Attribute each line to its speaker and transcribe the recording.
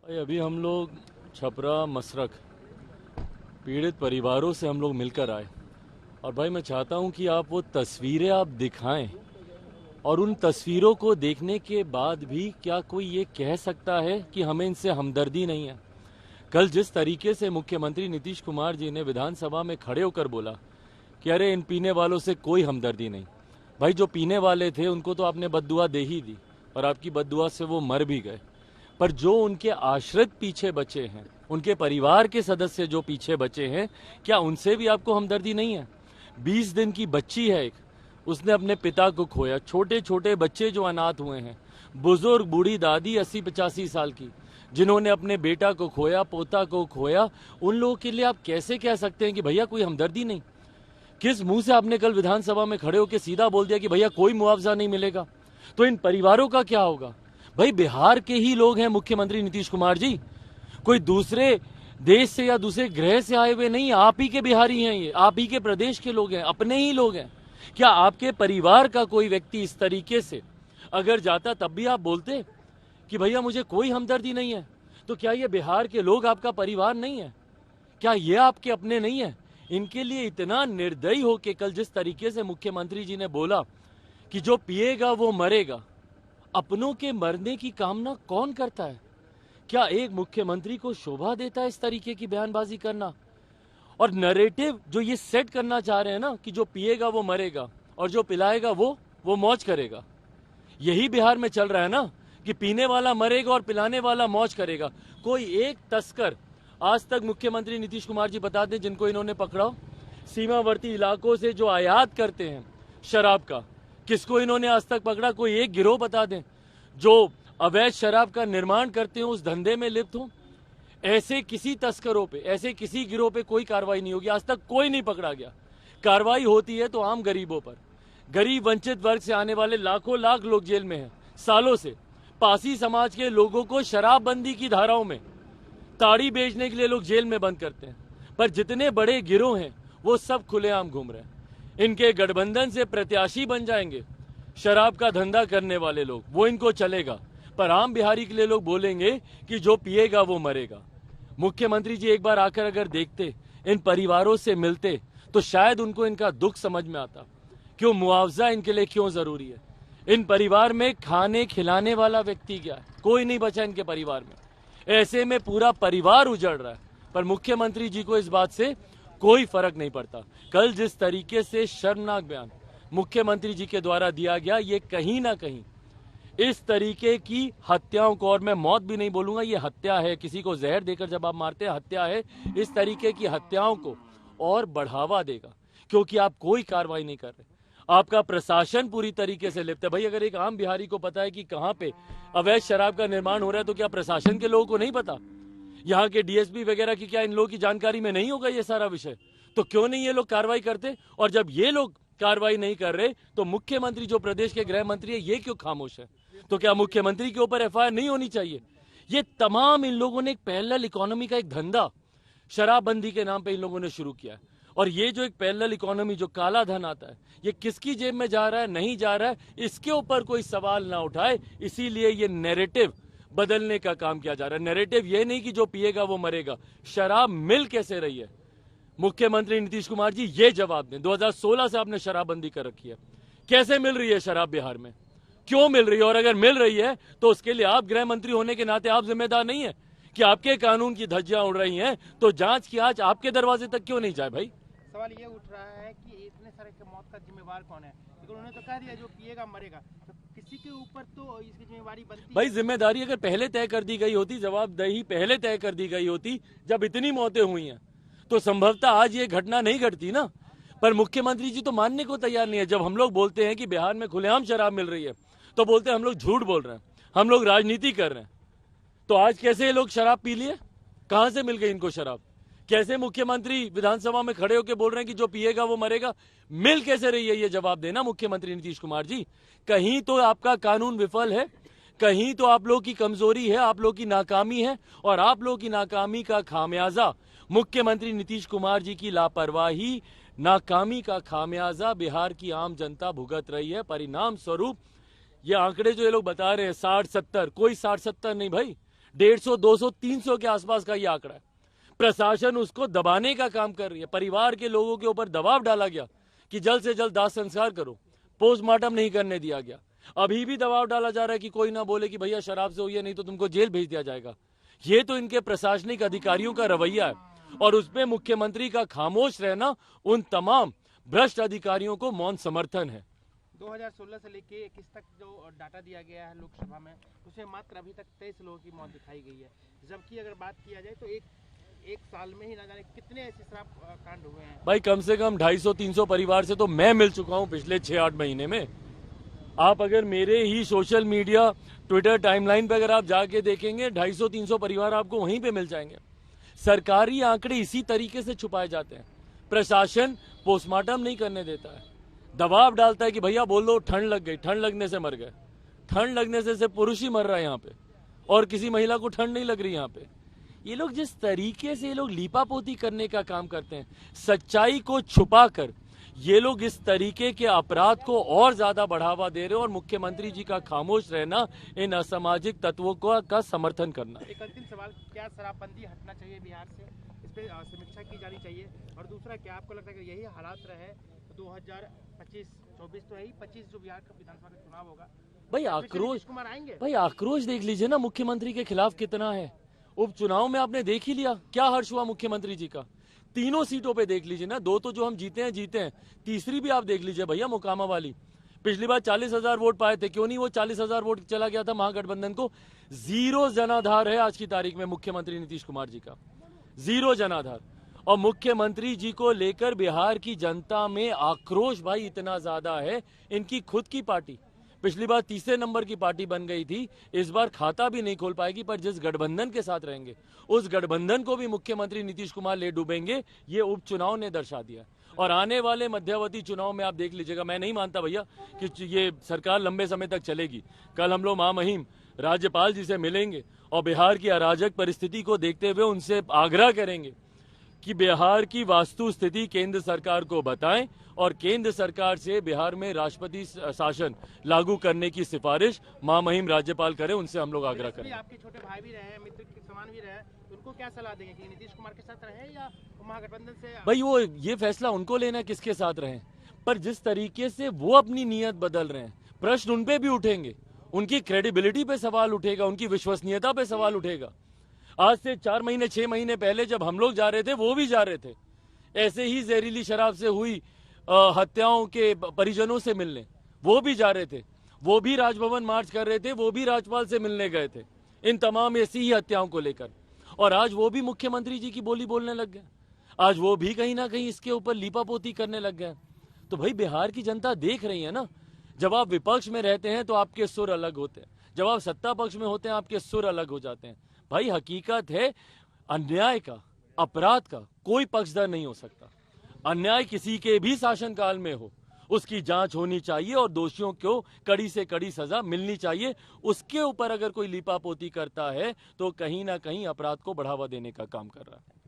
Speaker 1: भाई अभी हम लोग छपरा मसरख पीड़ित परिवारों से हम लोग मिलकर आए और भाई मैं चाहता हूं कि आप वो तस्वीरें आप दिखाएं और उन तस्वीरों को देखने के बाद भी क्या कोई ये कह सकता है कि हमें इनसे हमदर्दी नहीं है। कल जिस तरीके से मुख्यमंत्री नीतीश कुमार जी ने विधानसभा में खड़े होकर बोला कि अरे इन पीने वालों से कोई हमदर्दी नहीं, भाई जो पीने वाले थे उनको तो आपने बद्दुआ दे ही दी और आपकी बद्दुआ से वो मर भी गए, पर जो उनके आश्रित पीछे बचे हैं, उनके परिवार के सदस्य जो पीछे बचे हैं, क्या उनसे भी आपको हमदर्दी नहीं है? 20 दिन की बच्ची है एक, उसने अपने पिता को खोया, छोटे छोटे बच्चे जो अनाथ हुए हैं, बुजुर्ग बूढ़ी दादी 80-85 साल की जिन्होंने अपने बेटा को खोया, पोता को खोया, उन लोगों के लिए आप कैसे कह सकते हैं कि भैया कोई हमदर्दी नहीं? किस मुंह से आपने कल विधानसभा में खड़े होकर सीधा बोल दिया कि भैया कोई मुआवजा नहीं मिलेगा? तो इन परिवारों का क्या होगा? भाई बिहार के ही लोग हैं मुख्यमंत्री नीतीश कुमार जी, कोई दूसरे देश से या दूसरे ग्रह से आए हुए नहीं, आप ही के बिहारी हैं, ये आप ही के प्रदेश के लोग हैं, अपने ही लोग हैं। क्या आपके परिवार का कोई व्यक्ति इस तरीके से अगर जाता तब भी आप बोलते कि भैया मुझे कोई हमदर्दी नहीं है? तो क्या ये बिहार के लोग आपका परिवार नहीं है? क्या ये आपके अपने नहीं है? इनके लिए इतना निर्दयी होके कल जिस तरीके से मुख्यमंत्री जी ने बोला कि जो पिएगा वो मरेगा, अपनों के मरने की कामना कौन करता है? क्या एक मुख्यमंत्री को शोभा देता है इस तरीके की बयानबाजी करना? और नैरेटिव जो ये सेट करना चाह रहे हैं ना कि जो पिएगा वो मरेगा और जो पिलाएगा वो मौज करेगा, यही बिहार में चल रहा है ना कि पीने वाला मरेगा और पिलाने वाला मौज करेगा। कोई एक तस्कर आज तक मुख्यमंत्री नीतीश कुमार जी बता दें जिनको इन्होंने पकड़ा सीमावर्ती इलाकों से जो आयात करते हैं शराब का, किसको इन्होंने आज तक पकड़ा? कोई एक गिरोह बता दें जो अवैध शराब का निर्माण करते हो, उस धंधे में लिप्त हो। ऐसे किसी तस्करों पे, ऐसे किसी गिरोह पे कोई कार्रवाई नहीं होगी, आज तक कोई नहीं पकड़ा गया। कार्रवाई होती है तो आम गरीबों पर, गरीब वंचित वर्ग से आने वाले लाखों लाख लोग जेल में हैं सालों से। पासी समाज के लोगों को शराबबंदी की धाराओं में ताड़ी बेचने के लिए लोग जेल में बंद करते हैं, पर जितने बड़े गिरोह हैं वो सब खुलेआम घूम रहे हैं। इनके गठबंधन से प्रत्याशी बन जाएंगे शराब का धंधा करने वाले लोग, वो इनको चलेगा, पर आम बिहारी के लिए लोग बोलेंगे कि जो पिएगा वो मरेगा। मुख्यमंत्री जी एक बार आकर अगर देखते, इन परिवारों से मिलते, तो शायद उनको इनका दुख समझ में आता, क्यों मुआवजा इनके लिए क्यों जरूरी है। इन परिवार में खाने खिलाने वाला व्यक्ति क्या है? कोई नहीं बचा इनके परिवार में। ऐसे में पूरा परिवार उजड़ रहा है, पर मुख्यमंत्री जी को इस बात से कोई फर्क नहीं पड़ता। कल जिस तरीके से शर्मनाक बयान मुख्यमंत्री जी के द्वारा दिया गया, ये कहीं ना कहीं इस तरीके की हत्याओं को, और मैं मौत भी नहीं बोलूंगा, ये हत्या है, किसी को जहर देकर जब आप मारते हैं हत्या है, इस तरीके की हत्याओं को और बढ़ावा देगा, क्योंकि आप कोई कार्रवाई नहीं कर रहे। आपका प्रशासन पूरी तरीके से लिप्त है। भाई अगर एक आम बिहारी को पता है कि कहां पे अवैध शराब का निर्माण हो रहा है, तो क्या प्रशासन के लोगों को नहीं पता? यहाँ के डीएसपी वगैरह की क्या इन लोगों की जानकारी में नहीं होगा ये सारा विषय? तो क्यों नहीं ये लोग कार्रवाई करते? और जब ये लोग कार्रवाई नहीं कर रहे तो मुख्यमंत्री जो प्रदेश के गृह मंत्री है, ये क्यों खामोश है? तो क्या मुख्यमंत्री के ऊपर एफआईआर नहीं होनी चाहिए? ये तमाम इन लोगों ने एक पैरेलल इकोनॉमी का एक धंधा शराबबंदी के नाम पे इन लोगों ने शुरू किया है। और ये जो एक पैरेलल इकोनॉमी, जो काला धन आता है, ये किसकी जेब में जा रहा है, नहीं जा रहा है, इसके ऊपर कोई सवाल ना उठाए। इसीलिए ये नैरेटिव बदलने का काम किया जा रहा है। नैरेटिव ये नहीं कि जो पिएगा वो मरेगा। शराब मिल कैसे रही है? मुख्यमंत्री नीतीश कुमार जी ये जवाब दें। 2016 से आपने शराबबंदी कर रखी है, कैसे मिल रही है शराब बिहार में? क्यों मिल रही है? और अगर मिल रही है तो उसके लिए आप गृह मंत्री होने के नाते आप जिम्मेदार नहीं है कि आपके कानून की धज्जियां उड़ रही हैं, तो जांच की आंच आपके दरवाजे तक क्यों नहीं जाए? भाई
Speaker 2: सवाल ये उठ रहा है कि इतने सारे के मौत का जिम्मेवार कौन है? लेकिन उन्होंने तो कह दिया जो पिएगा मरेगा, तो किसी के ऊपर तो इसकी जिम्मेवारी बनती है।
Speaker 1: भाई जिम्मेदारी अगर पहले तय कर दी गई होती, जवाबदेही पहले तय कर दी गई होती, जब इतनी मौतें हुई हैं, तो संभवतः आज ये घटना नहीं घटती ना। पर मुख्यमंत्री जी तो मानने को तैयार नहीं है। जब हम लोग बोलते हैं कि बिहार में खुलेआम शराब मिल रही है, तो बोलते हैं हम लोग झूठ बोल रहे हैं, हम लोग राजनीति कर रहे हैं। तो आज कैसे ये लोग शराब पी लिए? कहां से मिल गई इनको शराब? कैसे मुख्यमंत्री विधानसभा में खड़े होकर बोल रहे हैं कि जो पिएगा वो मरेगा? मिल कैसे रही है? ये जवाब देना मुख्यमंत्री नीतीश कुमार जी। कहीं तो आपका कानून विफल है, कहीं तो आप लोगों की कमजोरी है, आप लोगों की नाकामी है, और आप लोगों की नाकामी का खामियाजा मुख्यमंत्री नीतीश कुमार जी की लापरवाही, नाकामी का खामियाजा बिहार की आम जनता भुगत रही है। परिणाम स्वरूप ये आंकड़े जो ये लोग बता रहे हैं 60-70, कोई 60-70 नहीं भाई, 150, 200, 300 के आसपास का ये आंकड़ा है। प्रशासन उसको दबाने का काम कर रही है। परिवार के लोगों के ऊपर दबाव डाला गया कि जल्द से जल्द दाह संस्कार करो, पोस्टमार्टम नहीं करने दिया गया। अभी भी दबाव डाला जा रहा है कि कोई ना बोले कि भैया शराब से हुई है, नहीं तो तुमको जेल भेज दिया जाएगा। ये तो इनके प्रशासनिक अधिकारियों का रवैया है और उसपे मुख्यमंत्री का खामोश रहना उन तमाम भ्रष्ट अधिकारियों को मौन समर्थन है।
Speaker 2: 2016 से लेके 21 तक जो डाटा दिया गया है लोकसभा में, उसमें मात्र अभी तक 23 लोगों की मौत दिखाई गई है। जबकि अगर बात किया जाए तो एक साल में ही ना जाने कितने ऐसे शराब कांड हुए हैं।
Speaker 1: भाई कम से कम 250-300 परिवार से तो मैं मिल चुका हूं पिछले 6-8 महीने में। आप अगर मेरे ही सोशल मीडिया ट्विटर टाइमलाइन पे अगर आप जाके देखेंगे 250-300 परिवार आपको वहीं पे मिल जाएंगे। सरकारी आंकड़े इसी तरीके से छुपाए जाते हैं। प्रशासन पोस्टमार्टम नहीं करने देता है, दबाव डालता है कि भैया बोल दो ठंड लग गई, ठंड लगने से मर गए। ठंड लगने से सिर्फ पुरुष ही मर रहा है यहाँ पे और किसी महिला को ठंड नहीं लग रही यहाँ पे। ये लोग जिस तरीके से ये लोग लीपापोती करने का काम करते हैं, सच्चाई को छुपाकर ये लोग इस तरीके के अपराध को और ज्यादा बढ़ावा दे रहे हैं और मुख्यमंत्री जी का खामोश रहना, इन असामाजिक तत्वों का समर्थन करना।
Speaker 2: एक अंतिम सवाल, क्या शराबबंदी हटना चाहिए बिहार से? इस पे समीक्षा की जानी चाहिए। और दूसरा, क्या आपको लगता है कि यही हालात रहे तो 2025-24 तो यही 25 जो बिहार का विधानसभा का चुनाव होगा,
Speaker 1: भाई आक्रोश,
Speaker 2: नीतीश कुमार आएंगे?
Speaker 1: भाई आक्रोश देख लीजिए ना मुख्यमंत्री के खिलाफ कितना है। उपचुनाव में आपने देख ही लिया क्या हर्ष हुआ मुख्यमंत्री जी का। तीनों सीटों पे देख लीजिए ना, 2 तो जो हम जीते हैं, तीसरी भी आप देख लीजिए भैया मोकामा वाली। पिछली बार 40,000 वोट पाए थे, क्यों नहीं वो 40,000 वोट चला गया था महागठबंधन को। 0 जनाधार है आज की तारीख में मुख्यमंत्री नीतीश कुमार जी का, 0 जनाधार। और मुख्यमंत्री जी को लेकर बिहार की जनता में आक्रोश भाई इतना ज्यादा है। इनकी खुद की पार्टी पिछली बार तीसरे नंबर की पार्टी बन गई थी, इस बार खाता भी नहीं खोल पाएगी। पर जिस गठबंधन के साथ रहेंगे उस गठबंधन को भी मुख्यमंत्री नीतीश कुमार ले डूबेंगे, ये उपचुनाव ने दर्शा दिया। और आने वाले मध्यावधि चुनाव में आप देख लीजिएगा, मैं नहीं मानता भैया कि ये सरकार लंबे समय तक चलेगी। कल हम लोग महामहिम राज्यपाल जी से मिलेंगे और बिहार की अराजक परिस्थिति को देखते हुए उनसे आग्रह करेंगे कि बिहार की वास्तु स्थिति केंद्र सरकार को बताएं और केंद्र सरकार से बिहार में राष्ट्रपति शासन लागू करने की सिफारिश महामहिम राज्यपाल करें, उनसे हम लोग आग्रह करें।
Speaker 2: आपके छोटे भाई भी रहे, मित्र के समान भी रहे, तो उनको क्या सलाह देंगे कि नीतीश कुमार के साथ रहे या महागठबंधन से?
Speaker 1: भाई वो ये फैसला उनको लेना है किसके साथ रहें, पर जिस तरीके से वो अपनी नीयत बदल रहे हैं, प्रश्न उन पे भी उठेंगे, उनकी क्रेडिबिलिटी पे सवाल उठेगा, उनकी विश्वसनीयता पे सवाल उठेगा। आज से 4 महीने 6 महीने पहले जब हम लोग जा रहे थे, वो भी जा रहे थे ऐसे ही जहरीली शराब से हुई हत्याओं के परिजनों से मिलने, वो भी जा रहे थे, वो भी राजभवन मार्च कर रहे थे, वो भी राज्यपाल से मिलने गए थे इन तमाम ऐसी ही हत्याओं को लेकर। और आज वो भी मुख्यमंत्री जी की बोली बोलने लग गए, आज वो भी कहीं ना कहीं इसके ऊपर लीपापोती करने लग गए। तो भाई बिहार की जनता देख रही है ना, जब आप विपक्ष में रहते हैं तो आपके सुर अलग होते हैं, जब आप सत्ता पक्ष में होते हैं आपके सुर अलग हो जाते हैं। भाई हकीकत है, अन्याय का, अपराध का कोई पक्षधर नहीं हो सकता। अन्याय किसी के भी शासनकाल में हो, उसकी जांच होनी चाहिए और दोषियों को कड़ी से कड़ी सजा मिलनी चाहिए। उसके ऊपर अगर कोई लीपापोती करता है तो कहीं ना कहीं अपराध को बढ़ावा देने का काम कर रहा है।